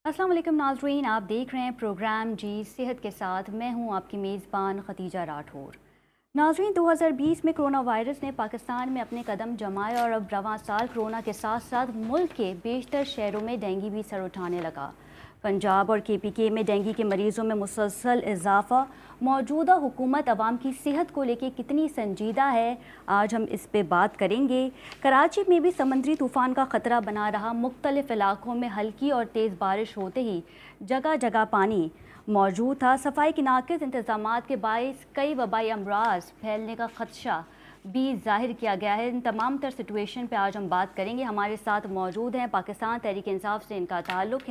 अस्सलाम वालेकुम नाज़रीन, आप देख रहे हैं प्रोग्राम जी सेहत के साथ। मैं हूं आपकी मेज़बान खतीजा राठौर। नाज़रीन, 2020 में कोरोना वायरस ने पाकिस्तान में अपने कदम जमाए और अब रवां साल कोरोना के साथ साथ मुल्क के बेशतर शहरों में डेंगू भी सर उठाने लगा। पंजाब और KPK में डेंगू के मरीजों में मुसलसल इजाफा। मौजूदा हुकूमत आवाम की सेहत को लेकर कितनी संजीदा है, आज हम इस पे बात करेंगे। कराची में भी समुद्री तूफ़ान का ख़तरा बना रहा। मुख्तलिफ इलाकों में हल्की और तेज़ बारिश होते ही जगह जगह पानी मौजूद था। सफाई के नाक़िस इंतज़ामात के बायस कई वबाई अमराज फैलने का खदशा भी जाहिर किया गया है। इन तमाम तर सिचुएशन पे आज हम बात करेंगे। हमारे साथ मौजूद हैं, पाकिस्तान तहरीक इंसाफ से इनका ताल्लुक़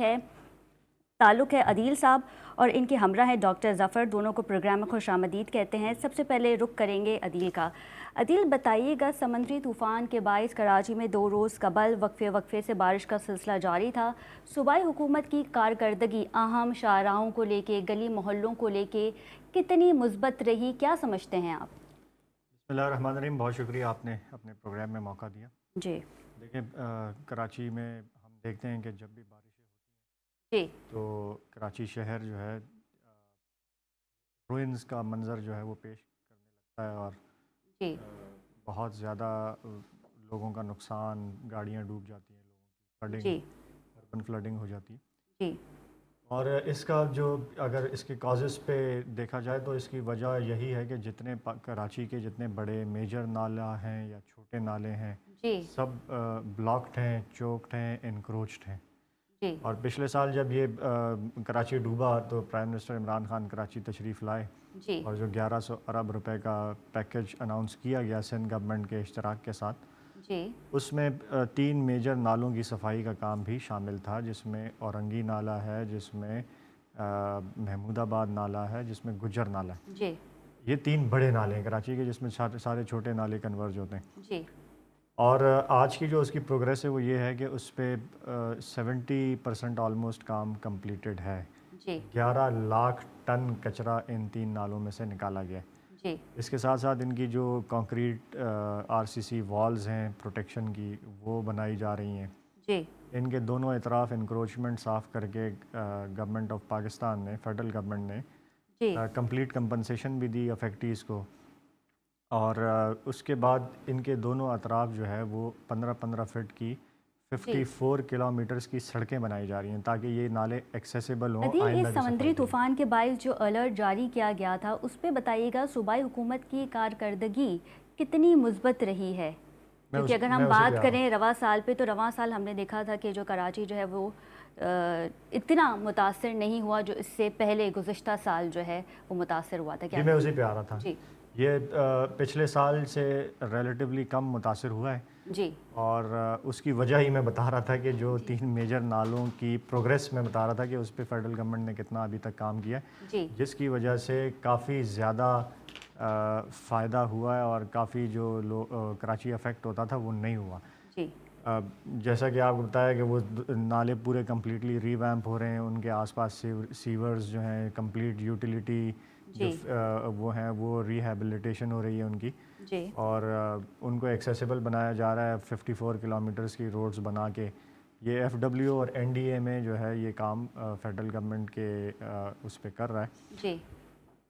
है अदील साहब, और इनके हमरा हैं डॉक्टर ज़फ़र। दोनों को प्रोग्राम में खुशामदीद कहते हैं। सबसे पहले रुख करेंगे अदील का। अदील, बताइएगा, समुद्री तूफ़ान के बायस कराची में 2 रोज़ कबल वक्फे से बारिश का सिलसिला जारी था। सूबाई हुकूमत की कारकर्दगी अहम शाहराहों को लेके, गली मोहल्लों को लेके कितनी मुस्बत रही, क्या समझते हैं आप? बिस्मिल्लाहिर्रहमानिर्रहीम। बहुत शुक्रिया, आपने अपने प्रोग्राम में मौका दिया। जी। देखिए, कराची में हम देखते हैं कि जब भी बारिशें होती जी। हैं तो कराची शहर जो है रुइंस का मंज़र जो है वो पेश करने लगता है, और जी। बहुत ज़्यादा लोगों का नुकसान, गाड़ियाँ डूब जाती हैं, लोगों की फ्लडिंग, जी। अर्बन फ्लडिंग हो जाती है। जी। और इसका जो, अगर इसके कॉजेज़ पे देखा जाए तो इसकी वजह यही है कि जितने कराची के जितने बड़े मेजर नाला हैं या छोटे नाले हैं, जी। सब ब्लॉक्ड हैं, चोक्ड हैं, इनक्रोच्ड हैं। जी। और पिछले साल जब ये कराची डूबा तो प्राइम मिनिस्टर इमरान खान कराची तशरीफ़ लाए, जी। और जो 1100 अरब रुपए का पैकेज अनाउंस किया गया सिंध गवर्नमेंट के इश्तराक के साथ, जी। उसमें 3 मेजर नालों की सफाई का काम भी शामिल था, जिसमें औरंगी नाला है, जिसमें महमूदाबाद नाला है, जिसमें गुज्जर नाला है। जी। ये 3 बड़े नाले हैं कराची के, जिसमें सारे छोटे नाले कन्वर्ज होते हैं। जी। और आज की जो उसकी प्रोग्रेस है वो ये है कि उस पर 70% ऑलमोस्ट काम कंप्लीटेड है। जी। 11 लाख टन कचरा इन 3 नालों में से निकाला गया है। जी। इसके साथ साथ इनकी जो कंक्रीट RCC वॉल्स हैं प्रोटेक्शन की, वो बनाई जा रही हैं। जी। इनके दोनों इतराफ़ इंक्रोचमेंट साफ़ करके गवर्नमेंट ऑफ पाकिस्तान ने, फेडरल गवर्नमेंट जी। ने कंप्लीट कंपनसेशन भी दी अफेक्टीज़ को। और उसके बाद इनके दोनों अतराफ़ जो है वो 15-15 फ़ीट की जी। 54 किलोमीटर्स की सड़कें बनाई जा रही हैं, ताकि ये नाले एक्सेसिबल हों, अदील, आइंदा इस भी सफाई समुद्री के लिए। तूफ़ान के बायस जो अलर्ट जारी किया गया था, उस पे बताइएगा सूबाई हुकूमत की कारकर्दगी कितनी मुस्बत रही है? क्योंकि अगर मैं हम उसी पे बात आ रहा हूँ। करें रवा साल पे, तो रवा साल हमने देखा था कि जो कराची जो है वो इतना मुतासर नहीं हुआ जो इससे पहले गुज़िश्ता साल जो है वो मुतासर हुआ था। जी, क्या मैं उसी कहेंगे? पे आ रहा था। जी। ये पिछले साल से रिलेटिवली कम मुतासिर हुआ है, जी। और उसकी वजह ही मैं बता रहा था कि जो जी। 3 मेजर नालों की प्रोग्रेस मैं बता रहा था कि उस पे फेडरल गवर्नमेंट ने कितना अभी तक काम किया है, जी। जिसकी वजह से काफ़ी ज़्यादा फ़ायदा हुआ है, और काफ़ी जो कराची अफेक्ट होता था वो नहीं हुआ। जी। अ, जैसा कि आपको बताया कि वो नाले पूरे कम्प्लीटली रीवैम्प हो रहे हैं, उनके आसपास सीवर्स जो हैं, कंप्लीट यूटिलिटी जो जी। वो हैं, वो रिहैबिलिटेशन हो रही है उनकी। जी। और उनको एक्सेसिबल बनाया जा रहा है 54 किलोमीटर्स की रोड्स बना के। ये FW और NDA में जो है ये काम फेडरल गवर्नमेंट के उस पे कर रहा है। जी।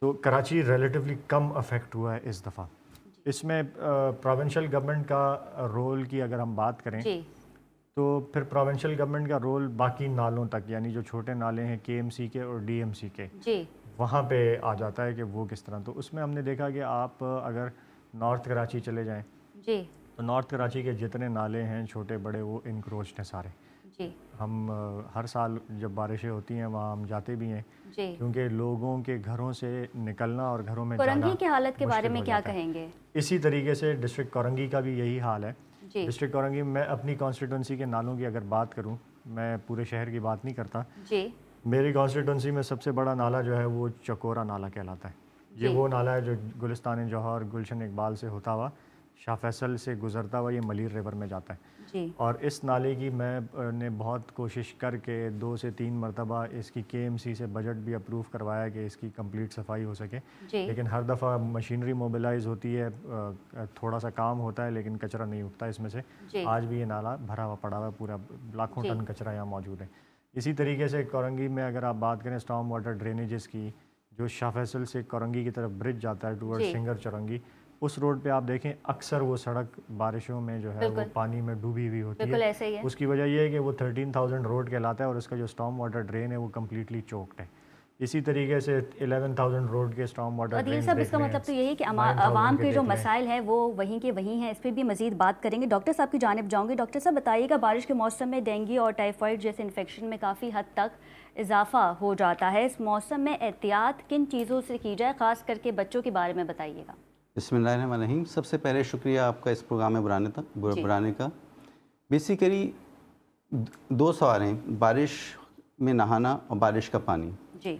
तो कराची रिलेटिवली कम अफेक्ट हुआ है इस दफ़ा। जी। इसमें प्रोविंशियल गवर्नमेंट का रोल की अगर हम बात करें, जी। तो फिर प्रोविंशियल गवर्नमेंट का रोल बाकी नालों तक, यानी जो छोटे नाले हैं KMC के और DMC के, जी। वहाँ पे आ जाता है कि वो किस तरह। तो उसमें हमने देखा कि आप अगर नॉर्थ कराची चले जाएं, जी। तो नॉर्थ कराची के जितने नाले हैं छोटे बड़े, वो इनक्रोच्ड हैं सारे। जी। हम हर साल जब बारिशें होती हैं वहाँ हम जाते भी हैं, जी। क्योंकि लोगों के घरों से निकलना और घरों में कोरंगी जाना की हालत के बारे मुश्किल में हो क्या जाता है। कहेंगे? इसी तरीके से डिस्ट्रिक्ट कोरंगी का भी यही हाल है। जी। डिस्ट्रिक्ट कोरंगी, मैं अपनी कॉन्स्टिट्यूंसी के नालों की अगर बात करूं, मैं पूरे शहर की बात नहीं करता। जी। मेरी कॉन्स्टिट्यूंसी में सबसे बड़ा नाला जो है वो चकोरा नाला कहलाता है। ये जी। वो नाला है जो गुलिस्तान जौहर, गुलशन इकबाल से होता हुआ, शाह फैसल से गुजरता हुआ ये मलीर रिवर में जाता है। जी। और इस नाले की मैं ने बहुत कोशिश करके 2 से 3 मरतबा इसकी KMC से बजट भी अप्रूव करवाया कि इसकी कंप्लीट सफाई हो सके। जी। लेकिन हर दफ़ा मशीनरी मोबिलाइज होती है, थोड़ा सा काम होता है, लेकिन कचरा नहीं उठता इसमें से। जी। आज भी ये नाला भरा हुआ पड़ा हुआ है, पूरा लाखों जी। टन कचरा यहाँ मौजूद है। इसी तरीके से कोरंगी में अगर आप बात करें स्टॉर्म वाटर ड्रेनेजेस की, जो शाह फैसल से कोरंगी की तरफ ब्रिज जाता है टूवर्ड जी सिंगर चौरंगी, उस रोड पे आप देखें अक्सर वो सड़क बारिशों में जो है वो बिल्कुल पानी में डूबी हुई होती बिल्कुल है। ऐसा ही है। उसकी वजह ये है कि वो 13,000 रोड कहलाता है और उसका जो स्टॉर्म वाटर ड्रेन है वो कम्प्लीटली चोक्ड है। इसी तरीके से 11,000 रोड के स्टॉर्म तो वाटर अदील ड्रेन साहब, देख इसका लें, मतलब तो यही है कि 9,000 अवाम के के जो देख लें। मसाइल हैं वो वहीं के वहीं हैं। इस पर भी मज़ीद बात करेंगे। डॉक्टर साहब की जानिब जाऊँगी। डॉक्टर साहब बताइएगा, बारिश के मौसम में डेंगू और टाइफाइड जैसे इन्फेक्शन में काफ़ी हद तक इजाफा हो जाता है। इस मौसम में एहतियात किन चीज़ों से की जाए, ख़ास करके बच्चों के बारे में बताइएगा। बिस्मिल्लाहिर्रहमानिर्रहीम। सबसे पहले शुक्रिया आपका इस प्रोग्राम में जी बुलाने का। बेसिकली दो सवाल हैं, बारिश में नहाना और बारिश का पानी। जी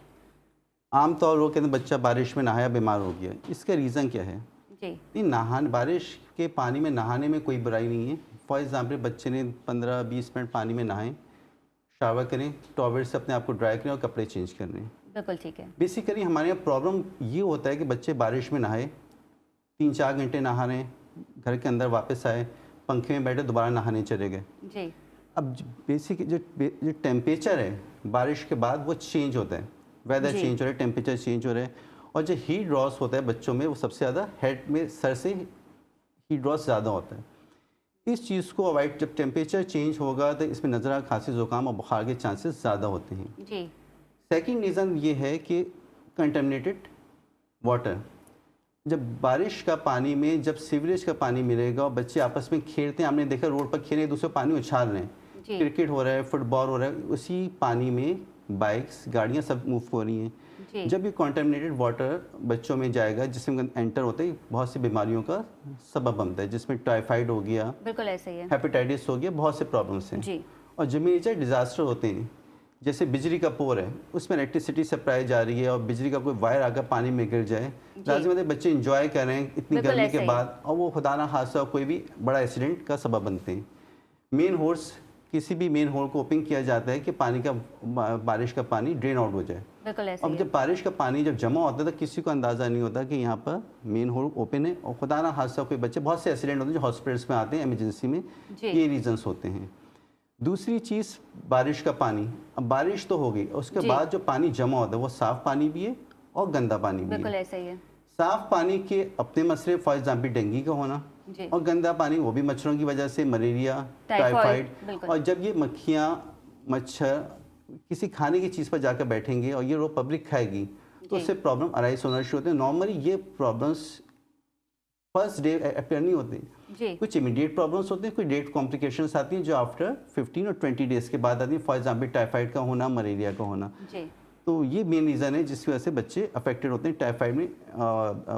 आम तौर लोग कहते हैं बच्चा बारिश में नहाया बीमार हो गया, इसका रीज़न क्या है? जी नहीं, नहाने बारिश के पानी में नहाने में कोई बुराई नहीं है। फॉर एग्ज़ाम्पल बच्चे ने 15-20 मिनट पानी में नहाएं, शावर करें, टॉवल से अपने आप को ड्राई करें और कपड़े चेंज कर लें। बिल्कुल ठीक है। बेसिकली हमारे यहाँ प्रॉब्लम ये होता है कि बच्चे बारिश में नहाए, 3-4 घंटे नहा रहे हैं, घर के अंदर वापस आए, पंखे में बैठे दोबारा नहाने चले गए। जी अब बेसिक जो टेम्परेचर है बारिश के बाद वो चेंज होता है, वेदर जी चेंज हो रहा है, टेम्परेचर चेंज हो रहा है, और जो हीट लॉस होता है बच्चों में वो सबसे ज़्यादा हेड में, सर से हीट लॉस ज़्यादा होता है। इस चीज़ को अवॉइड, जब टेम्परेचर चेंज होगा तो इसमें नज़ला, खांसी, ज़ुकाम और बुखार के चांसेस ज़्यादा होते हैं। जी सेकंड रीज़न ये है कि कंटेमिनेटेड वाटर। जब बारिश का पानी में, जब सीवरेज का पानी मिलेगा और बच्चे आपस में खेलते हैं, हमने देखा रोड पर खेले, एक दूसरे पानी उछाल रहे हैं, जी क्रिकेट हो रहा है, फुटबॉल हो रहा है, उसी पानी में बाइक्स, गाड़ियाँ सब मूव हो रही हैं। जी जब ये कॉन्टेमिनेटेड वाटर बच्चों में जाएगा, जिसमें एंटर होते ही बहुत सी बीमारियों का सबब बनता है, जिसमें टाइफाइड हो गया, बिल्कुल ऐसा ही है। हेपेटाइटिस हो गया, बहुत से प्रॉब्लम्स हैं। जी और जो मेजर डिज़ास्टर होते हैं, जैसे बिजली का पोर है, उसमें इलेक्ट्रिसिटी सप्लाई जा रही है और बिजली का कोई वायर आकर पानी में गिर जाए, लाजिम है बच्चे इंजॉय कर रहे हैं इतनी बिल्कुल गर्मी ऐसा के ही। बाद, और वो खुदा ना हादसा कोई भी बड़ा एक्सीडेंट का सबब बनते हैं। मेन होल्स, किसी भी मेन होल को ओपन किया जाता है कि पानी का, बारिश का पानी ड्रेन आउट हो जाए। बिल्कुल ऐसा अब ही है। जब बारिश का पानी जब जमा होता है तो किसी को अंदाज़ा नहीं होता कि यहाँ पर मेन होल ओपन है, और खुदा ना हादसा कोई बच्चे, बहुत से एक्सीडेंट होते हैं जो हॉस्पिटल्स में आते हैं इमरजेंसी में, जी ये रीजंस होते हैं। दूसरी चीज़, बारिश का पानी। अब बारिश तो हो गई, उसके जी बाद जो पानी जमा होता है वो साफ़ पानी भी है और गंदा पानी भी बिल्कुल है। ऐसा ही है। साफ़ पानी के अपने मसले, फॉर एग्जाम्पल डेंगू का होना, जी और गंदा पानी वो भी मच्छरों की वजह से, मलेरिया, टाइफाइड टाइफाइड। बिल्कुल। और जब ये मक्खियाँ, मच्छर किसी खाने की चीज़ पर जाकर बैठेंगे और ये रोज पब्लिक खाएगी, तो जी उससे प्रॉब्लम अराइज होना शुरू होते हैं। नॉर्मली ये प्रॉब्लम्स फर्स्ट डे अपेयर नहीं होते, जी कुछ इमीडिएट प्रॉब्लम्स होते हैं, कुछ डेट कॉम्प्लिकेशंस आती हैं जो आफ्टर 15 और 20 डेज़ के बाद आती हैं, फॉर एग्जाम्पल टाइफाइड का होना, मलेरिया का होना। जी तो ये मेन रीज़न है जिसकी वजह से बच्चे अफेक्टेड होते हैं टाइफाइड में,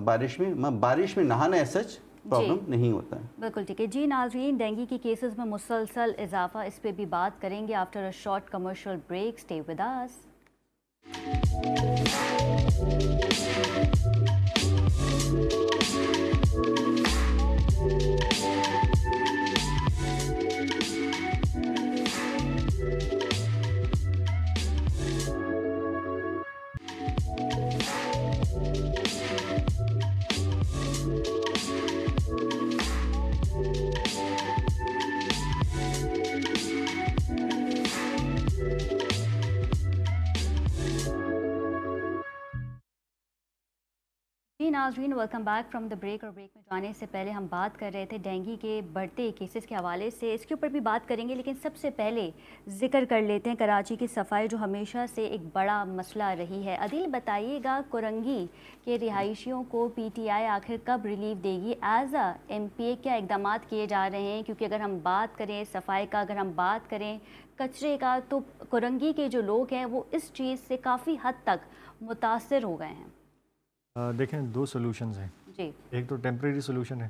बारिश में। बारिश में नहाना ऐसा प्रॉब्लम नहीं होता है। बिल्कुल ठीक है। जी नाज़रीन, डेंगू की केसेस में मुसलसल इजाफा, इस पे भी बात करेंगे after a short commercial break. Stay with us. जी नाज़रीन, welcome back from the break. और ब्रेक में जाने से पहले हम बात कर रहे थे डेंगू के बढ़ते केसेस के हवाले से, इसके ऊपर भी बात करेंगे, लेकिन सबसे पहले जिक्र कर लेते हैं कराची की सफाई, जो हमेशा से एक बड़ा मसला रही है। अदील बताइएगा, कोरंगी के रिहायशियों को पीटीआई आखिर कब रिलीफ देगी? एज अ एमपीए क्या इकदाम किए जा रहे हैं? क्योंकि अगर हम बात करें सफाई का, अगर हम बात करें कचरे का, तो कोरंगी के जो लोग हैं वो इस चीज़ से काफ़ी हद तक मुतासर हो गए हैं। देखें, दो सोल्यूशंस हैं। जी एक तो टेम्परेरी सोल्यूशन है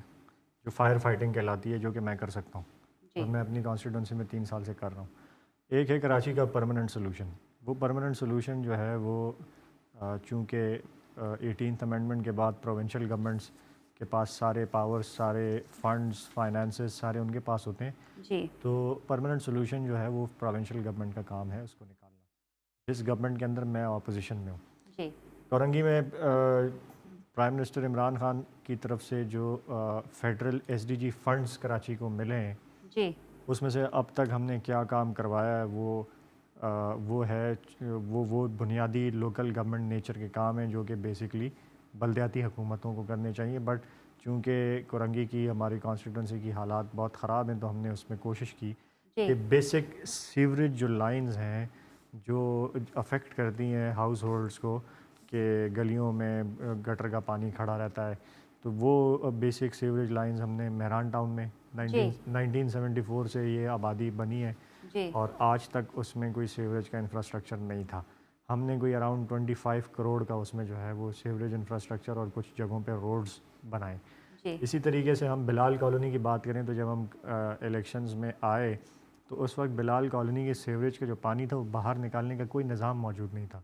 जो फायर फाइटिंग कहलाती है, जो कि मैं कर सकता हूँ जी और मैं अपनी कॉन्स्टिट्यूंसी में 3 साल से कर रहा हूँ। एक है कराची का परमानेंट सोल्यूशन। वो परमानेंट सोल्यूशन जो है वो चूँकि 18th अमेंडमेंट के बाद प्रोविंशियल गवर्नमेंट्स के पास सारे पावर्स, सारे फंड्स, फाइनेंसेस सारे उनके पास होते हैं, जी तो परमानेंट सोल्यूशन जो है वो प्रोविंशियल गवर्नमेंट का काम है उसको निकालना, जिस गवर्नमेंट के अंदर मैं अपोजिशन में हूँ। जी कोरंगी में प्राइम मिनिस्टर इमरान खान की तरफ से जो फेडरल एसडीजी फंड्स कराची को मिले हैं, जी उसमें से अब तक हमने क्या काम करवाया है वो वो है वो बुनियादी लोकल गवर्नमेंट नेचर के काम हैं जो कि बेसिकली बलदियाती हुकूमतों को करने चाहिए। बट चूँकि कोरंगी की हमारी कॉन्स्टिट्यूंसी की हालात बहुत ख़राब हैं, तो हमने उसमें कोशिश की कि बेसिक सीवरेज जो लाइंस हैं जो अफेक्ट करती हैं हाउस होल्ड्स को, कि गलियों में गटर का पानी खड़ा रहता है, तो वो बेसिक सीवरेज लाइंस हमने मेहरान टाउन में 1974 से ये आबादी बनी है और आज तक उसमें कोई सीवरेज का इंफ्रास्ट्रक्चर नहीं था। हमने कोई अराउंड 25 करोड़ का उसमें जो है वो सीवरेज इंफ्रास्ट्रक्चर और कुछ जगहों पे रोड्स बनाए। इसी तरीके से हम बिलाल कॉलोनी की बात करें तो जब हम इलेक्शंस में आए तो उस वक्त बिलाल कॉलोनी के सीवरेज का जो पानी था वो बाहर निकालने का कोई निज़ाम मौजूद नहीं था।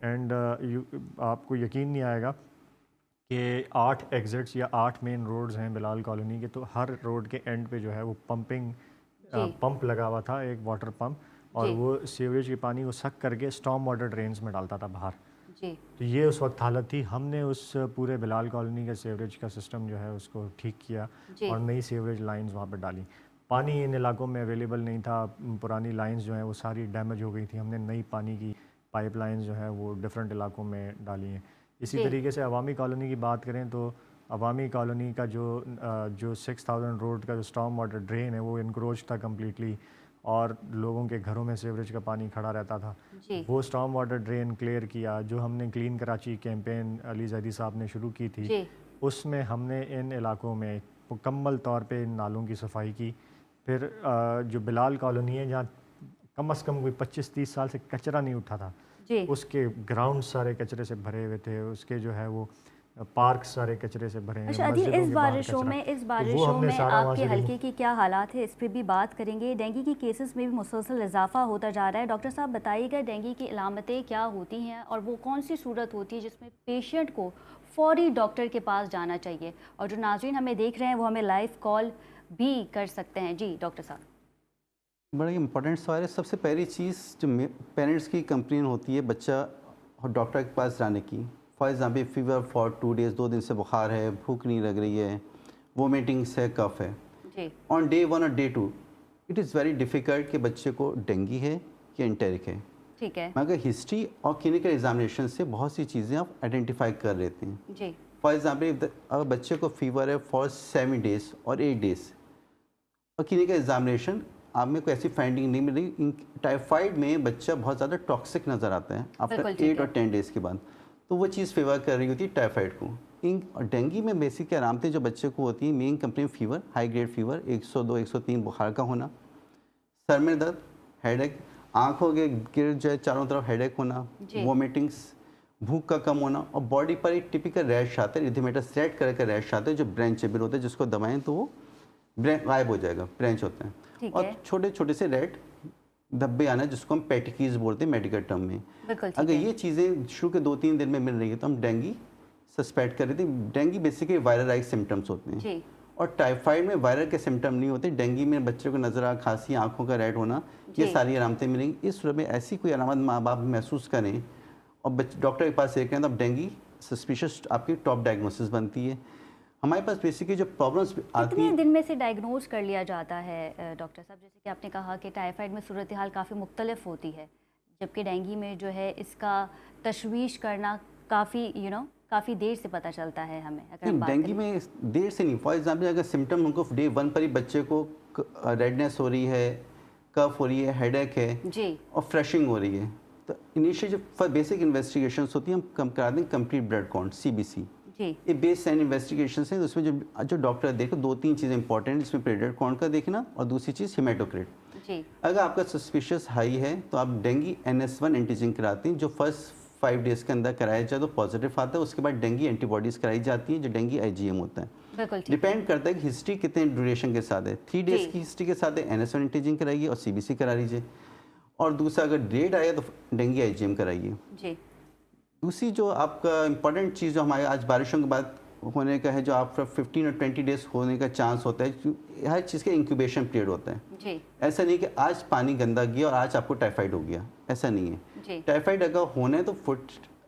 एंड आपको यकीन नहीं आएगा कि 8 एग्ज़िट्स या 8 मेन रोड्स हैं बिलाल कॉलोनी के, तो हर रोड के एंड पे जो है वो पंप लगा हुआ था, एक वाटर पंप, और वो सीवरेज के पानी को सक करके स्टॉर्म वाटर ड्रेन्स में डालता था बाहर। तो ये उस वक्त हालत थी। हमने उस पूरे बिलाल कॉलोनी का सीवरेज का सिस्टम जो है उसको ठीक किया और नई सीवरेज लाइंस वहाँ पर डाली। पानी इन इलाकों में अवेलेबल नहीं था, पुरानी लाइंस जो हैं वो सारी डैमेज हो गई थी, हमने नई पानी की पाइपलाइंस जो है वो डिफरेंट इलाकों में डाली हैं। इसी तरीके से अवामी कॉलोनी की बात करें तो अवामी कॉलोनी का जो 6000 रोड का जो स्टॉर्म वाटर ड्रेन है वो इनक्रोच था कम्प्लीटली और लोगों के घरों में सीवरेज का पानी खड़ा रहता था। वो स्टॉर्म वाटर ड्रेन क्लियर किया, जो हमने क्लीन कराची कैंपेन अली जैदी साहब ने शुरू की थी, उसमें हमने इन इलाकों में मुकम्मल तौर पे इन नालों की सफाई की। फिर जो बिलाल कॉलोनी है जहाँ कम से कम कोई 25-30 साल से कचरा नहीं उठा था, उसके ग्राउंड सारे कचरे से भरे हुए थे, उसके जो है वो पार्क सारे कचरे से भरे हैं। अच्छा अदील, इस बारिशों में आपके हल्के की क्या हालात है, इस पर भी बात करेंगे। डेंगू की केसेस में भी मुसलसल इजाफा होता जा रहा है। डॉक्टर साहब बताइएगा डेंगू की अलामतें क्या होती हैं और वो कौन सी सूरत होती है जिसमें पेशेंट को फौरी डॉक्टर के पास जाना चाहिए। और जो नाज़रीन हमें देख रहे हैं वो हमें लाइव कॉल भी कर सकते हैं। जी डॉक्टर साहब। बड़ा इंपॉर्टेंट सवाल है। सबसे पहली चीज़ जो पेरेंट्स की कंप्लेन होती है बच्चा और डॉक्टर के पास जाने की। For example fever for 2 days, 2 दिन से बुखार है, भूख नहीं लग रही है, वोमिटिंग्स है, कफ है। ऑन डे 1 और day 2 it is very difficult कि बच्चे को डेंगू है या एंटेरिक है। ठीक है। मगर हिस्ट्री और क्लिनिकल एग्जामिनेशन से बहुत सी चीज़ें आप आइडेंटिफाई कर लेते हैं। फॉर एग्जाम्पल अगर बच्चे को फीवर है फॉर 7 डेज़ और 8 डेज़ और क्लिनिकल एग्जामिनेशन आप में कोई ऐसी फाइंडिंग नहीं मिली, टाइफाइड में बच्चा बहुत ज़्यादा टॉक्सिक नज़र आता है आफ्टर 8 और 10 डेज़ के बाद, तो वो चीज़ फेवर कर रही होती है टाइफाइड को। और डेंगू में बेसिक अलामतें जो बच्चे को होती है, main complain fever, high grade fever, 102 103 बुखार का होना, सर में दर्द, हेडेक, आँखों के गिर जो है चारों तरफ हेडेक होना, वोमिटिंग्स, भूख का कम होना और बॉडी पर एक टिपिकल रैश आता है, इरिथेमेटस रेड कलर का रैश आता है जो ब्रेंचेबल होता है, जिसको दबाएं तो वो गायब हो जाएगा, ब्रेंच होते हैं। और छोटे छोटे से रेड धब्बे आना जिसको हम पेटिकीज बोलते हैं मेडिकल टर्म में। अगर ये चीज़ें शुरू के 2-3 दिन में मिल रही है तो हम डेंगू सस्पेक्ट कर रहे थे। Dengue basically viral like symptoms होते हैं और टाइफाइड में वायरल के सिम्टम नहीं होते। डेंगू में बच्चे को नजर खांसी, आंखों का रेड होना, ये सारी अलामतें मिलेंगी। इस सूरत में ऐसी कोई अलामत माँ बाप महसूस करें और डॉक्टर के पास लेकर तो अब डेंगू सस्पिशियस आपकी टॉप डायग्नोसिस बनती है। हमारे पास बेसिकली जो प्रॉब्लम्स आती हैं, दिन में से डायग्नोज कर लिया जाता है डॉक्टर साहब? जैसे कि आपने कहा कि टाइफाइड में सूरत हाल काफ़ी मुख्तलिफ होती है, जबकि डेंगू में जो है इसका तशवीश करना काफ़ी देर से पता चलता है हमें। अगर डेंगू में देर से नहीं, फॉर एग्जाम्पल अगर सिम्टम उनको डे 1 पर ही बच्चे को रेडनेस हो रही है, कफ हो रही है, हेडेक है और फ्रेशिंग हो रही है, तो इनिशियल जो बेसिक इन्वेस्टिगेशन होती हैं हम करा दें कंप्लीट ब्लड काउंट CBC। ये बेस एंड इन्वेस्टिगेशन है, उसमें जो डॉक्टर देखो 2-3 चीज़ें इंपॉर्टेंट हैं, जिसमें प्लेटलेट काउंट का देखना और दूसरी चीज़ हेमाटोक्रिट। अगर आपका सस्पिशियस हाई है तो आप डेंगू NS1 एंटीजन कराते हैं, जो फर्स्ट 5 डेज़ के अंदर कराया जाए तो पॉजिटिव आता है। उसके बाद डेंगू एंटीबॉडीज़ कराई जाती हैं जो डेंगू IgM होता है। डिपेंड करता है कि हिस्ट्री कितने ड्यूरेशन के साथ है। 3 डेज़ की हिस्ट्री के साथ है NS1 एंटीजन कराइए और CBC करा लीजिए, और दूसरा अगर डेट आया तो डेंगू IgM कराइए। दूसरी जो आपका इम्पॉर्टेंट चीज़ जो हमारे आज बारिशों के बाद होने का है, जो आपका 15 और 20 डेज़ होने का चांस होता है, हर चीज़ का इंक्यूबेशन पीरियड होता है। ऐसा नहीं कि आज पानी गंदा गया और आज आपको टाइफाइड हो गया, ऐसा नहीं है। टाइफाइड अगर होना है तो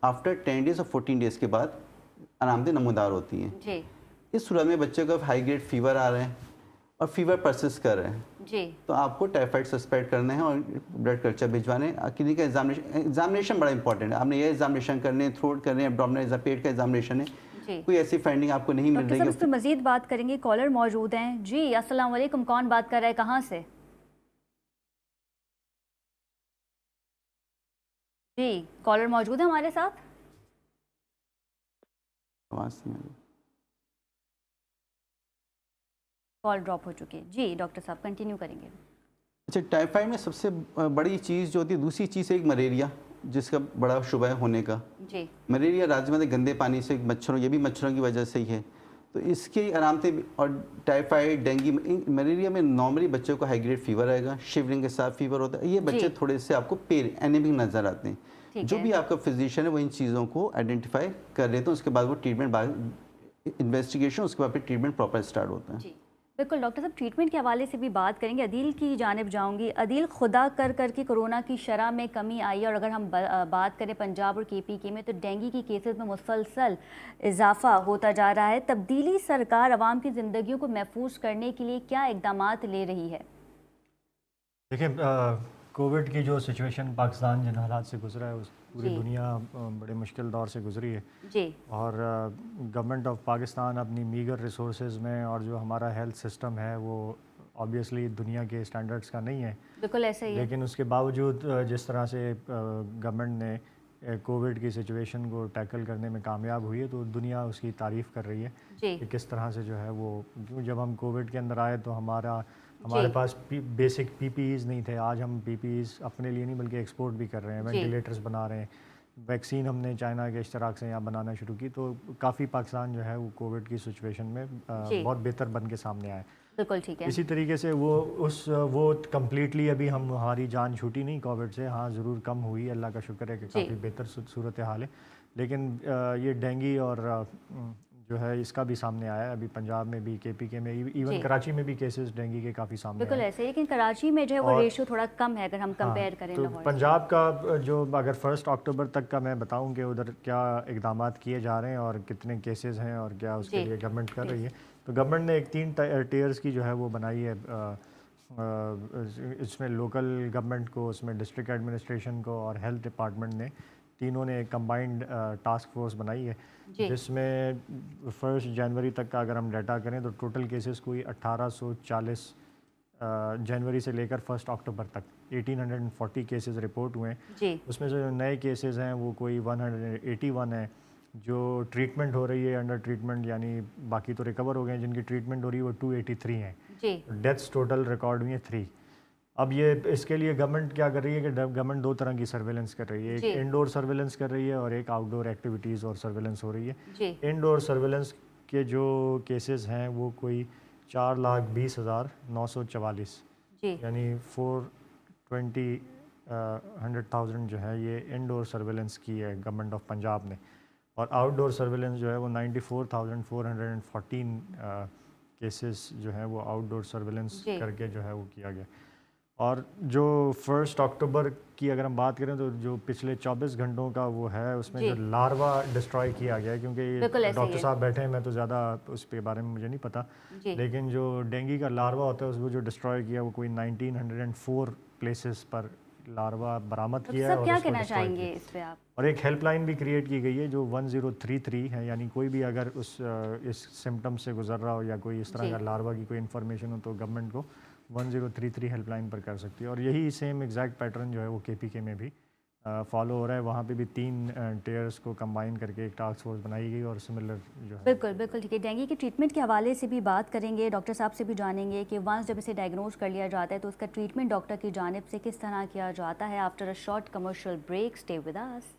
आफ्टर 10 डेज़ और 14 डेज़ के बाद अलामतें नमूदार होती हैं। इस सूरत में बच्चे को हाई ग्रेड फीवर आ रहे हैं और फीवर परसिस्ट कर रहे हैं जी तो आपको टाइफाइड सस्पेक्ट करना है और ब्लड कल्चर भिजवाने हैं। किसी का एग्जामिनेशन बड़ा इंपॉर्टेंट है, आपने ये एग्जामिनेशन करने हैं, थ्रोट करने हैं, एब्डोमिनल पेट का एग्जामिनेशन है। जी कोई ऐसी फाइंडिंग आपको नहीं मिल डॉक्टर रही साहब, है। इस पर मजीद बात करेंगे। कॉलर मौजूद हैं। जी अस्सलाम वालेकुम, कौन बात कर रहा है, कहाँ से? जी कॉलर मौजूद है हमारे साथ। आवाज़ नहीं आ रही। कॉल ड्रॉप हो चुकी है। जी डॉक्टर साहब कंटिन्यू करेंगे। अच्छा, टाइफाइड में सबसे बड़ी चीज़ जो होती है, दूसरी चीज़ है एक मलेरिया, जिसका बड़ा शुबा है होने का। जी मलेरिया राज्य में गंदे पानी से, मच्छरों, ये भी मच्छरों की वजह से ही है। तो इसके आरामते और टाइफाइड, डेंगू, मलेरिया में नॉर्मली बच्चों को हाई ग्रेड फीवर आएगा, शिवरिंग के साथ फीवर होता है। ये बच्चे जी थोड़े से आपको एनीमिक नज़र आते हैं। ठीक जो है। भी आपका फिजिशियन है वो इन चीज़ों को आइडेंटिफाई कर लेते हैं, उसके बाद वो ट्रीटमेंट, इन्वेस्टिगेशन, उसके बाद फिर ट्रीटमेंट प्रॉपर स्टार्ट होता है। जी बिल्कुल डॉक्टर साहब, ट्रीटमेंट के हवाले से भी बात करेंगे। अदील की जानिब जाऊंगी। अदील, खुदा कर के कोरोना की शरह में कमी आई है, और अगर हम बात करें पंजाब और KPK में, तो डेंगू की केसेस में मुसलसल इजाफा होता जा रहा है। तब्दीली सरकार आवाम की ज़िंदगियों को महफूज करने के लिए क्या इकदामात ले रही है? देखिए, कोविड की जो सिचुएशन पाकिस्तान जिन हालात से गुजरा है, उस पूरी जी दुनिया बड़े मुश्किल दौर से गुजरी है। जी और गवर्नमेंट ऑफ पाकिस्तान अपनी मीगर रिसोर्सेज में, और जो हमारा हेल्थ सिस्टम है वो ऑब्वियसली दुनिया के स्टैंडर्ड्स का नहीं है, बिल्कुल ऐसा ही है। लेकिन उसके बावजूद जिस तरह से गवर्नमेंट ने कोविड की सिचुएशन को टैकल करने में कामयाब हुई है, तो दुनिया उसकी तारीफ़ कर रही है जी कि किस तरह से जो है वो, क्यों जब हम कोविड के अंदर आए तो हमारे जी पास बेसिक PPEs नहीं थे। आज हम PPEs अपने लिए नहीं बल्कि एक्सपोर्ट भी कर रहे हैं, जी वेंटिलेटर्स बना रहे हैं, वैक्सीन हमने चाइना के इश्तराक से यहाँ बनाना शुरू की। तो काफ़ी पाकिस्तान जो है वो कोविड की सिचुएशन में जी बहुत बेहतर बन के सामने आया। बिल्कुल ठीक है। इसी तरीके से वो कम्प्लीटली अभी हमारी जान छूटी नहीं कोविड से। हाँ, ज़रूर कम हुई, अल्लाह का शुक्र है कि जी काफ़ी बेहतर सूरत हाल है। लेकिन ये डेंगू और जो है इसका भी सामने आया है। अभी पंजाब में भी, KPK में, इवन जी कराची में भी केसेस डेंगू के काफ़ी सामने बिल्कुल आए। ऐसे ही, लेकिन कराची में जो है वो और रेशियो थोड़ा कम है अगर हम हाँ, कंपेयर करें तो लाहौर से। पंजाब का जो अगर 1 अक्टूबर तक का मैं बताऊं कि उधर क्या इकदामात किए जा रहे हैं और कितने केसेस हैं और क्या उसके जी लिए गवर्नमेंट कर रही प्लीज़। है। तो गवर्नमेंट ने एक 3 टीयर्स की जो है वो बनाई है। इसमें लोकल गवर्नमेंट को, उसमें डिस्ट्रिक्ट एडमिनिस्ट्रेशन को और हेल्थ डिपार्टमेंट ने, तीनों ने एक कंबाइंड टास्क फोर्स बनाई है, जी जिसमें 1 जनवरी तक का अगर हम डाटा करें तो टोटल केसेस कोई 1840 जनवरी से लेकर 1 अक्टूबर तक 1840 केसेस रिपोर्ट हुए हैं। जी उसमें से जो नए केसेस हैं वो कोई 181 हैं जो ट्रीटमेंट हो रही है, अंडर ट्रीटमेंट, यानी बाकी तो रिकवर हो गए हैं। जिनकी ट्रीटमेंट हो रही है वो 283 हैं। जी डेथ्स टोटल रिकॉर्ड हुई हैं 3। अब ये इसके लिए गवर्नमेंट क्या कर रही है कि गवर्नमेंट 2 तरह की सर्वेलेंस कर रही है। एक जी इंडोर सर्वेलेंस कर रही है और एक आउटडोर एक्टिविटीज़ और सर्वेलेंस हो रही है। जी इंडोर सर्वेलेंस के जो केसेस हैं वो कोई 4,20,944, जी यानी 100,000 जो है ये इंडोर सर्वेलेंस की है गवर्नमेंट ऑफ पंजाब ने। और आउटडोर सर्वेलेंस जो है वो 94,414 केसेस जो है वो आउटडोर सर्वेलेंस जी करके जो है वो किया गया। और जो 1 अक्टूबर की अगर हम बात करें तो जो पिछले 24 घंटों का वो है, उसमें जी जो लार्वा डिस्ट्रॉय किया गया है, क्योंकि बिल्कुल ये ऐसे ही डॉक्टर है। साहब बैठे हैं, मैं तो ज़्यादा उस के बारे में मुझे नहीं पता, जी लेकिन जो डेंगू का लार्वा होता है उसको जो डिस्ट्रॉय किया वो कोई 1904 प्लेसेस पर लार्वा बरामद डॉक्टर किया है साहब और क्या उसको कहना डिस्ट्रॉय चाहेंगे किया। इस पे आप? और एक हेल्पलाइन भी क्रिएट की गई है जो 1033 है, यानी कोई भी अगर इस सिम्टम से गुजर रहा हो या कोई इस तरह जी का लार्वा की कोई इन्फॉर्मेशन हो तो गवर्नमेंट को 1033 हेल्पलाइन पर कर सकती है। और यही सेम एग्जैक्ट पैटर्न जो है वो KPK में भी फॉलो हो रहा है। वहाँ पे भी 3 टीयर्स को कंबाइन करके एक टास्क फोर्स बनाई गई और सिमिलर जो है। बिल्कुल बिल्कुल ठीक है। डेंगू के ट्रीटमेंट के हवाले से भी बात करेंगे। डॉक्टर साहब से भी जानेंगे कि वंस जब इसे डायग्नोज कर लिया जाता है तो उसका ट्रीटमेंट डॉक्टर की जानिब से किस तरह किया जाता है। After a short commercial break, stay with us.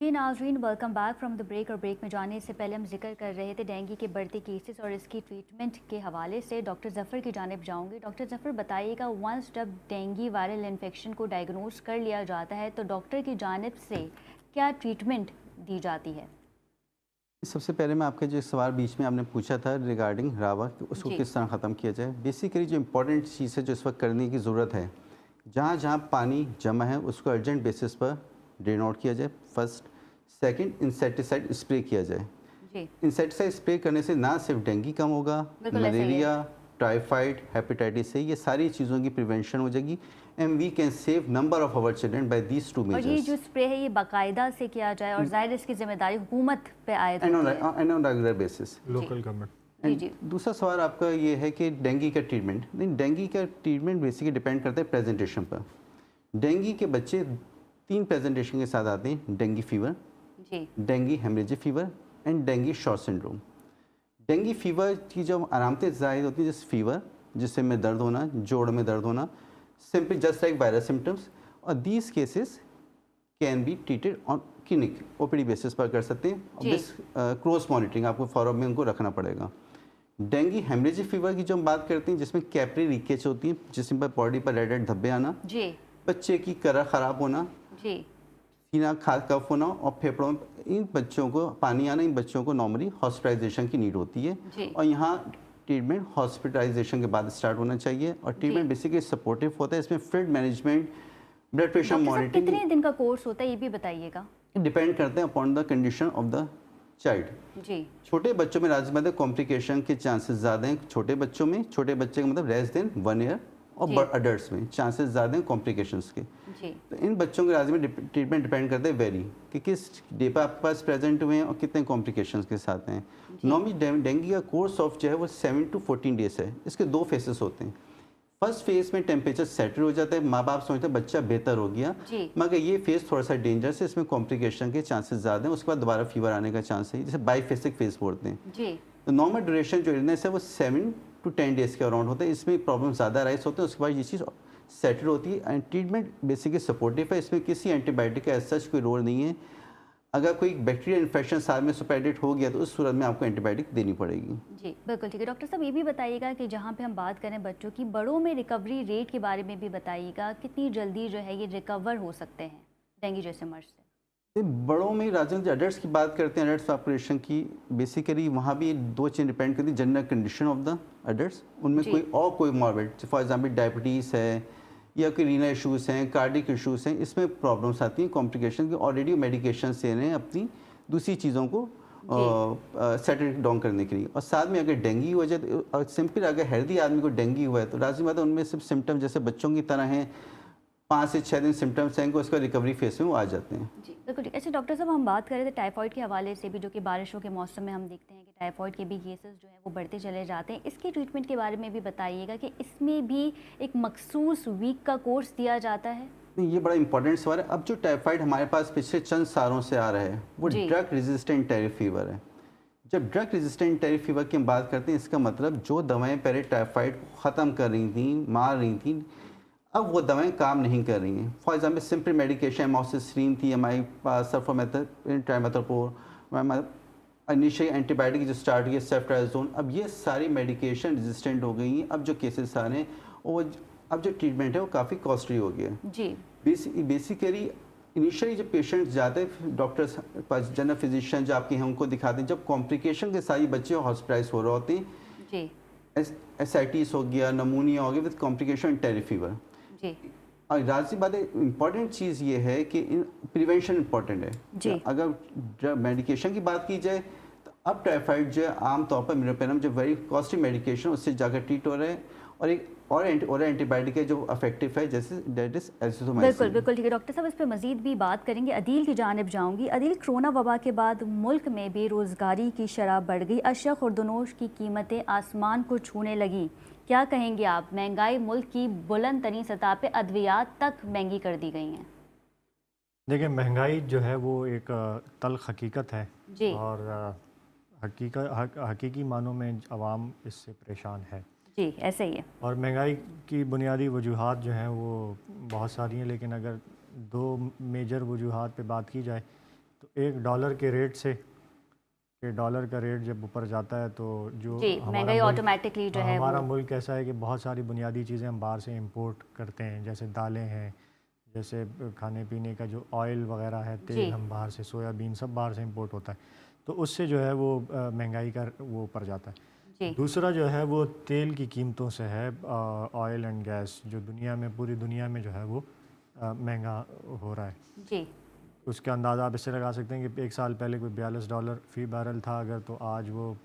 जी जी नाज़रीन, welcome back from the break. और ब्रेक में जाने से पहले हम जिक्र कर रहे थे डेंगू के बढ़ते केसेस और इसकी ट्रीटमेंट के हवाले से। डॉक्टर ज़फ़र की जानिब जाऊंगी। डॉक्टर ज़फ़र, बताइएगा, वंस जब डेंगू वायरल इन्फेक्शन को डायग्नोज कर लिया जाता है तो डॉक्टर की जानिब से क्या ट्रीटमेंट दी जाती है? सबसे पहले मैं आपका जो सवाल बीच में आपने पूछा था रिगार्डिंग रावा कि उसको जी। किस तरह ख़त्म किया जाए, बेसिकली जो इम्पोर्टेंट चीज़ है जो इस वक्त करने की ज़रूरत है, जहाँ जहाँ पानी जमा है उसको अर्जेंट बेसिस पर ड्रेन आउट किया जाए। फर्स्ट, सेकंड, इंसेक्टिसाइड स्प्रे किया जाए। जी इंसेक्टिसाइड स्प्रे करने से ना सिर्फ डेंगू कम होगा, बिल्कुल ऐसा ही है। मलेरिया, टाइफाइड, हेपेटाइटिस से ये सारी चीज़ों की प्रिवेंशन हो जाएगी and we can save number of our children by these two और ये मेजर्स जो स्प्रे है ये बाकायदा से किया जाए और जाहिर इसकी जिम्मेदारी हुकूमत पे आयद एंड होती है। On regular basis. Local government. जी जी दूसरा सवाल आपका ये है कि डेंगू का ट्रीटमेंट, नहीं, डेंगू का ट्रीटमेंट बेसिकली डिपेंड करता है प्रेजेंटेशन पर। डेंगू के बच्चे 3 प्रेजेंटेशन के साथ आते हैं: डेंगू फीवर, जी dengue haemorrhagic fever and dengue शॉर्ट सिंड्रोम। डेंगू फीवर की जो अलामतें जाहिर होती हैं, जैसे फीवर, जिससे में दर्द होना, जोड़ में दर्द होना, simply just like virus symptoms, और these cases can be treated on clinic OPD basis पर कर सकते हैं। जी। दिस क्लोज मॉनिटरिंग आपको फॉलोअप में उनको रखना पड़ेगा। डेंगू हेमरेजिक फीवर की जो हम बात करते हैं, जिसमें कैपरी लीकेज होती है, जिसमें बॉडी पर रेड रेड धब्बे आना, जी बच्चे की करा ख़राब होना, जी सीना खास कफ होना और फेफड़ों में इन बच्चों को पानी आना, इन बच्चों को नॉर्मली हॉस्पिटलाइजेशन की नीड होती है। जी। और यहाँ ट्रीटमेंट हॉस्पिटलाइजेशन के बाद स्टार्ट होना चाहिए और ट्रीटमेंट बेसिकली सपोर्टिव होता है। इसमें field management, blood pressure doctor साहब, मॉनिटरिंग कितने दिन का कोर्स होता है ये भी बताइएगा? डिपेंड करते हैं upon the condition of the child. जी छोटे बच्चों में राजी बात है कॉम्प्लिकेशन के चांसेस ज़्यादा हैं। छोटे बच्चों में, छोटे बच्चे का मतलब लेस देन 1 ईयर, जी। और अडल्ट्स में चांसेस ज़्यादा हैं कॉम्प्लिकेशंस के। जी तो इन बच्चों के राजी में ट्रीटमेंट डिपेंड करता है वेरी कि किस डे पर आपके पास प्रेजेंट हुए हैं और कितने कॉम्प्लिकेशंस के साथ हैं। नॉर्मली डेंगू का कोर्स ऑफ जो है वो 7 to 14 डेज है। इसके 2 फेसेस होते हैं। फर्स्ट फेज में टेम्परेचर सेटल हो जाता है, माँ बाप सोचते हैं बच्चा बेहतर हो गया, जी मगर ये फेज थोड़ा सा डेंजरस है, इसमें कॉम्प्लिकेशन के चांसेस ज़्यादा हैं। उसके बाद दोबारा फीवर आने का चांस है, जिसे बाईफेसिक फेज बोलते हैं। जी तो नॉर्मल ड्यूरेशन जो इलनेस है वो 7 to 10 डेज के अराउंड होता है। इसमें प्रॉब्लम ज़्यादा राइज होते हैं, उसके बाद ये चीज़ सेटल होती है एंड ट्रीटमेंट बेसिकली सपोर्टिव है। इसमें किसी एंटीबायोटिक का सच कोई रोल नहीं है। अगर कोई बैक्टीरियल इन्फेक्शन साल में सुपरडेट हो गया तो उस सूरत में आपको एंटीबायोटिक देनी पड़ेगी। जी बिल्कुल ठीक है। डॉक्टर साहब, ये भी बताइएगा कि जहाँ पे हम बात करें बच्चों की, बड़ों में रिकवरी रेट के बारे में भी बताइएगा, कितनी जल्दी जो है ये रिकवर हो सकते हैं डेंगू जैसे मर्ज से? ये बड़ों में राजेंद्र, एडल्ट्स की बात करते हैं, एडल्ट्स पॉपुलेशन की, बेसिकली वहाँ भी 2 चीज़ डिपेंड करती है। General condition of the adults, उनमें जी। कोई मॉर्बिड, फॉर एग्जांपल डायबिटीज़ है या कोई रीनल इश्यूज़ हैं, कार्डिक इश्यूज़ हैं, इसमें प्रॉब्लम्स आती हैं कॉम्प्लिकेशन की। ऑलरेडी मेडिकेशन ले रहे हैं अपनी दूसरी चीज़ों को सेटल डाउन करने के लिए। और साथ में अगर डेंगू हो जाए तो सिंपल, अगर हेल्दी आदमी को डेंगू हुआ है तो राजी बात है उनमें सिर्फ सिम्टम जैसे बच्चों की तरह हैं, 5 से 6 दिन सिम्टम्स हैं, उसका रिकवरी फेस में वो आ जाते हैं। जी बिल्कुल ठीक। अच्छा डॉक्टर साहब, हम बात कर रहे थे टाइफाइड के हवाले से भी, जो कि बारिशों के मौसम में हम देखते हैं कि टाइफाइड के भी केसेस जो हैं वो बढ़ते चले जाते हैं। इसके ट्रीटमेंट के बारे में भी बताइएगा कि इसमें भी एक मखसूस वीक का कोर्स दिया जाता है? नहीं, ये बड़ा इंपॉर्टेंट सवाल है। अब जो टाइफाइड हमारे पास पिछले चंद सालों से आ रहा है वो जी। ड्रग रेजिस्टेंट टाइफ फीवर है। जब ड्रग रेजिस्टेंट टाइफ फीवर की हम बात करते हैं, इसका मतलब जो दवाएं पहले टाइफाइड को ख़त्म कर रही थी, मार रही थी, अब वो दवाएं काम नहीं कर रही हैं। For example simple medication amoxicillin थी हमारे पास, सल्फामेथाजोल, ट्राइमेथोप्रोल, इनिशियल एंटीबायोटिक जो स्टार्ट हुई है सेफ्ट्राजोन, अब ये सारी मेडिकेशन रेजिस्टेंट हो गई हैं। अब जो केसेस आ रहे हैं और अब जो ट्रीटमेंट है वो काफ़ी कॉस्टली हो गया है। जी बेसिकली इनिशियली जब पेशेंट्स जाते हैं डॉक्टर्स पास, जनरल फिजिशियन जो आपके हैं उनको दिखाते हैं, जब कॉम्प्लिकेशन के साथ ये बच्चे हॉस्पिटलाइज हो रहे होते हैं, जी एसाइटिस हो गया, नमूनिया हो गया विद कॉम्प्लिकेशन टेरी फीवर। जी और राजी बात है, इम्पॉर्टेंट चीज़ ये है कि प्रिवेंशन इम्पॉर्टेंट है। जी। अगर मेडिकेशन की बात की जाए तो अब टाइफाइड जो है आमतौर पर मिरोपेनम जो वेरी कॉस्टली मेडिकेशन उससे जाकर ट्रीट हो रहे हैं, और एक और एंटीबायोटिक है जो अफेक्टिव है, जैसे दैट इज एजिथ्रोमाइसिन। बिल्कुल बिल्कुल ठीक है। डॉक्टर साहब, इस पर मजीद भी बात करेंगे। अदील की जानिब जाऊंगी। अदील, कोरोना वबा के बाद मुल्क में बेरोज़गारी की शरह बढ़ गई, अशिया खुर्दनोश की कीमतें आसमान को छूने लगी। क्या कहेंगे आप? महंगाई मुल्क की बुलंद तरीन सतह पे अद्वियात तक महंगी कर दी गई हैं। देखिए, महंगाई जो है वो एक तल्ख हकीकत है जी और हकीकी मानों में आवाम इससे परेशान है। जी ऐसे ही है। और महंगाई की बुनियादी वजूहात जो हैं वो बहुत सारी हैं, लेकिन अगर 2 मेजर वजूहात पे बात की जाए तो $1 के रेट से कि डॉलर का रेट जब ऊपर जाता है तो जो जी हमारा महंगाई मुल्क ऑटोमेटिकली जो है हमारा वो मुल्क ऐसा है कि बहुत सारी बुनियादी चीज़ें हम बाहर से इंपोर्ट करते हैं, जैसे दालें हैं, जैसे खाने पीने का जो ऑयल वगैरह है, जी तेल हम बाहर से, सोयाबीन सब बाहर से इंपोर्ट होता है, तो उससे जो है वो महंगाई का वो ऊपर जाता है। जी दूसरा जो है वो तेल की कीमतों से है, ऑयल एंड गैस जो दुनिया में, पूरी दुनिया में जो है वो महंगा हो रहा है। जी उसका अंदाज़ा आप इससे लगा सकते हैं कि 1 साल पहले कोई $42 फ़ी बैरल था अगर, तो आज वो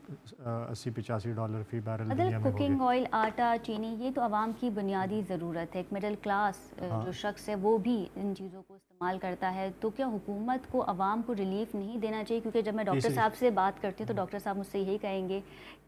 $80-85 फ़ी बैरल मतलब दुनिया में हो कुकिंग गया। ऑयल, आटा, चीनी, ये तो आवाम की बुनियादी ज़रूरत है। एक मिडिल क्लास हाँ। जो शख्स है वो भी इन चीज़ों को इस्तेमाल करता है, तो क्या हुकूमत को आवाम को रिलीफ नहीं देना चाहिए? क्योंकि जब मैं डॉक्टर तीसरी साहब से बात करती हूँ तो डॉक्टर साहब मुझसे यही कहेंगे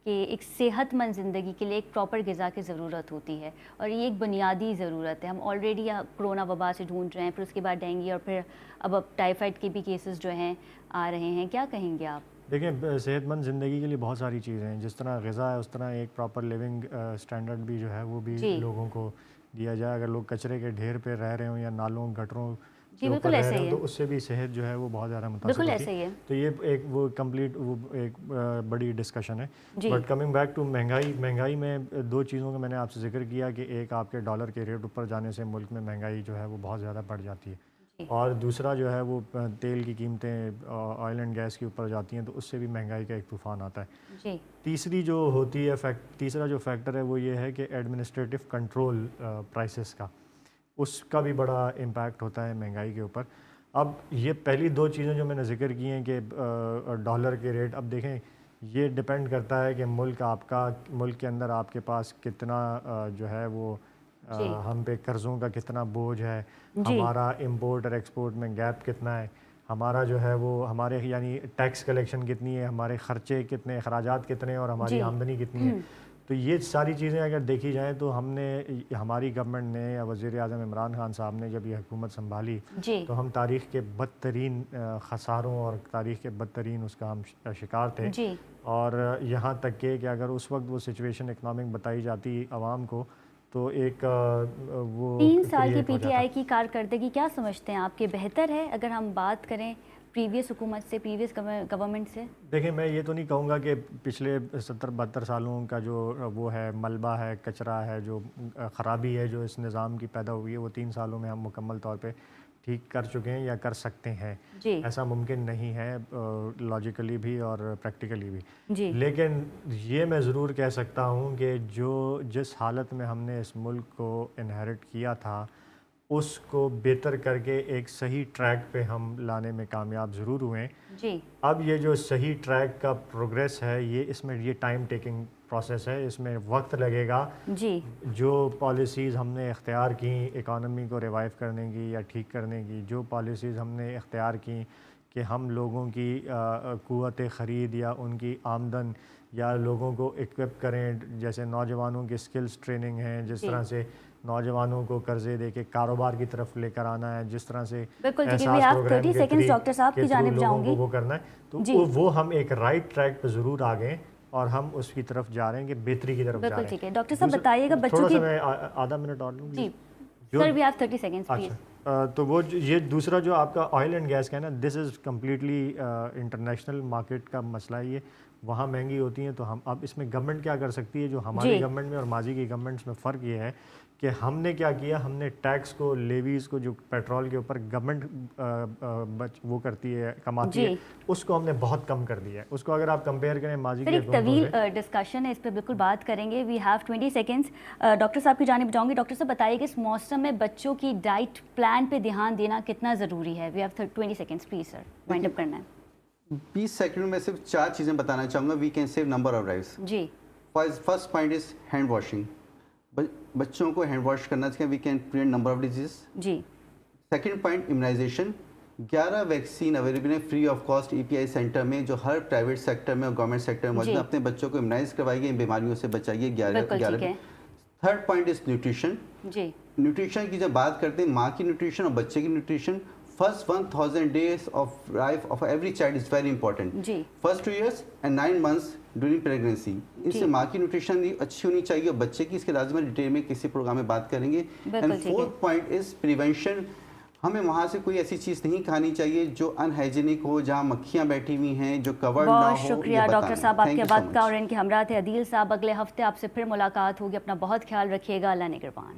कि एक सेहतमंद ज़िंदगी के लिए एक प्रॉपर ग़िज़ा की ज़रूरत होती है और ये एक बुनियादी ज़रूरत है। हम ऑलरेडी कोरोना वबा से जूझ रहे हैं, फिर उसके बाद डेंगू और फिर अब टाइफाइड के भी केसेस जो हैं आ रहे हैं। क्या कहेंगे आप? देखिए, सेहतमंद ज़िंदगी के लिए बहुत सारी चीज़ें हैं, जिस तरह ग़िज़ा है उस तरह एक प्रॉपर लिविंग स्टैंडर्ड भी जो है वो भी जी लोगों को दिया जाए। अगर लोग कचरे के ढेर पे रह रहे हों या नालों गटरों जी के ऊपर बिल्कुल रह ऐसे रहे ही हों है, तो उससे भी सेहत जो है वो बहुत ज़्यादा मुतासर बिल्कुल होती ऐसे है। ही है। तो ये एक वो कंप्लीट वो एक बड़ी डिस्कशन है। जी बट कमिंग बैक टू महंगाई में दो चीज़ों का मैंने आपसे ज़िक्र किया कि एक आपके डॉलर के रेट ऊपर जाने से मुल्क में महंगाई जो है वो बहुत ज़्यादा बढ़ जाती है, जी और दूसरा जो है वो तेल की कीमतें ऑयल एंड गैस के ऊपर जाती हैं तो उससे भी महंगाई का एक तूफ़ान आता है। जी तीसरी जो होती है तीसरा जो फैक्टर है वो ये है कि एडमिनिस्ट्रेटिव कंट्रोल प्राइसेस का, उसका भी बड़ा इम्पैक्ट होता है महंगाई के ऊपर। अब ये पहली दो चीज़ें जो मैंने ज़िक्र की हैं कि डॉलर के रेट, अब देखें ये डिपेंड करता है कि मुल्क के अंदर आपके पास कितना जो है वो जी हम पे कर्ज़ों का कितना बोझ है, जी हमारा इंपोर्ट और एक्सपोर्ट में गैप कितना है, हमारा जो है वो हमारे यानी टैक्स कलेक्शन कितनी है, हमारे ख़र्चे कितने, अखराजात कितने हैं और हमारी जी आमदनी कितनी है। तो ये सारी चीज़ें अगर देखी जाएँ तो हमारी गवर्नमेंट ने या वज़ीर-ए-आज़म इमरान खान साहब ने जब ये हुकूमत संभाली जी तो हम तारीख़ के बदतरीन ख़सारों और तारीख़ के बदतरीन उसका हम शिकार थे। जी और यहाँ तक कि अगर उस वक्त वो सिचुएशन इकनॉमिक बताई जाती आवाम को तो एक वो 3 साल की क्रिएट हो जाता। पीटीआई की कारकर्दगी क्या समझते हैं आपके? बेहतर है अगर हम बात करें प्रीवियस हुकूमत से, प्रीवियस गवर्नमेंट से? देखिए, मैं ये तो नहीं कहूँगा कि पिछले 70-72 सालों का जो वो है मलबा है, कचरा है, जो ख़राबी है जो इस निज़ाम की पैदा हुई है वो 3 सालों में हम मुकम्मल तौर पे ठीक कर चुके हैं या कर सकते हैं। जी ऐसा मुमकिन नहीं है लॉजिकली भी और प्रैक्टिकली भी। जी लेकिन ये मैं ज़रूर कह सकता हूँ कि जिस हालत में हमने इस मुल्क को इनहेरिट किया था उसको बेहतर करके एक सही ट्रैक पे हम लाने में कामयाब ज़रूर हुए हैं। जी अब ये जो सही ट्रैक का प्रोग्रेस है ये टाइम टेकिंग प्रोसेस है, इसमें वक्त लगेगा। जी जो पॉलिसीज़ हमने इख्तियार की इकानमी को रिवाइव करने की या ठीक करने की, जो पॉलिसीज़ हमने इख्तियार की कि हम लोगों की क़ुव्वत ख़रीद या उनकी आमदन या लोगों को इक्विप करें, जैसे नौजवानों की स्किल्स ट्रेनिंग है, जिस जी तरह से नौजवानों को कर्ज़े दे के कारोबार की तरफ लेकर आना है, जिस तरह से बिल्कुल ठीक है। एहसास वी हैव प्रोग्राम 30 के सेकंड्स डॉक्टर साहब की थ्रू जानिब लोगों को जाऊंगी। वो करना है, तो जी वो हम एक राइट ट्रैक पे ज़रूर आ गए और हम उसकी तरफ जा रहे हैं कि बेहतरी की तरफ जा बिल्कुल रहे ठीक हैं। है। डॉक्टर साहब बताइएगा बच्चों थोड़ा की सा मैं आधा मिनट और लूँ जी जो sir we have 30 seconds please. अच्छा, तो वो ये दूसरा जो आपका ऑयल एंड गैस का है ना, this is completely international market का मसला है ये, वहाँ महंगी होती हैं। तो हम अब इसमें गवर्नमेंट क्या कर सकती है, जो हमारी जी गवर्नमेंट में और माजी की गवर्नमेंट्स में फ़र्क ये है कि हमने क्या किया, हमने टैक्स को, लेवीज़ को, जो पेट्रोल के ऊपर गवर्नमेंट वो करती है, कमाती है, जी उसको हमने बहुत कम कर दिया है। उसको अगर आप कंपेयर करें माजी फिर की एक हुकूमतों तवील से। डिस्कशन है, इस पर बिल्कुल बात करेंगे। We have 20 seconds. डॉक्टर साहब की जानिब जाऊंगी। डॉक्टर साहब बताइए कि इस मौसम में बच्चों की डाइट प्लान पे ध्यान देना कितना ज़रूरी है? We have 20 seconds please sir, wind up करना है। 20 सेकंड में सिर्फ 4 चीज़ें बताना चाहूँगा। We can save number of lives. जी first point is hand washing. बच्चों को हैंड वॉश करना चाहिए। We can prevent number of disease. जी second point immunization. 11 vaccine available है free of cost EPI centre में, जो हर प्राइवेट सेक्टर में और गवर्नमेंट सेक्टर में मौजूद जी है। अपने बच्चों को इम्यूनाइज करवाइए, इन बीमारियों से बचाइए। बिल्कुल ठीक है। Third point is nutrition. जी न्यूट्रिशन की जब बात करते हैं, माँ की न्यूट्रिशन और बच्चे की nutrition, first 1000 days of life of every child is very important. जी first 2 years and 9 months during pregnancy. इससे जी। माँ की न्यूट्रिशन भी अच्छी होनी चाहिए और बच्चे की, इसके लाजमी डिटेल में किसी प्रोग्राम में बात करेंगे। बिल्कुल एंड ठीक है। Fourth point is prevention. हमें वहाँ से कोई ऐसी चीज़ नहीं खानी चाहिए जो अनहाइजीनिक हो, जहाँ मक्खियाँ बैठी हुई हैं, जो कवर्ड ना हो। बहुत शुक्रिया ये डॉक्टर बताना। साहब Thank आपके you so वक्त का, much. और इनके हमरा थे अदील साहब। अगले हफ्ते आपसे फिर मुलाकात होगी, अपना बहुत ख्याल रखिएगा, अल्लाह निगहबान।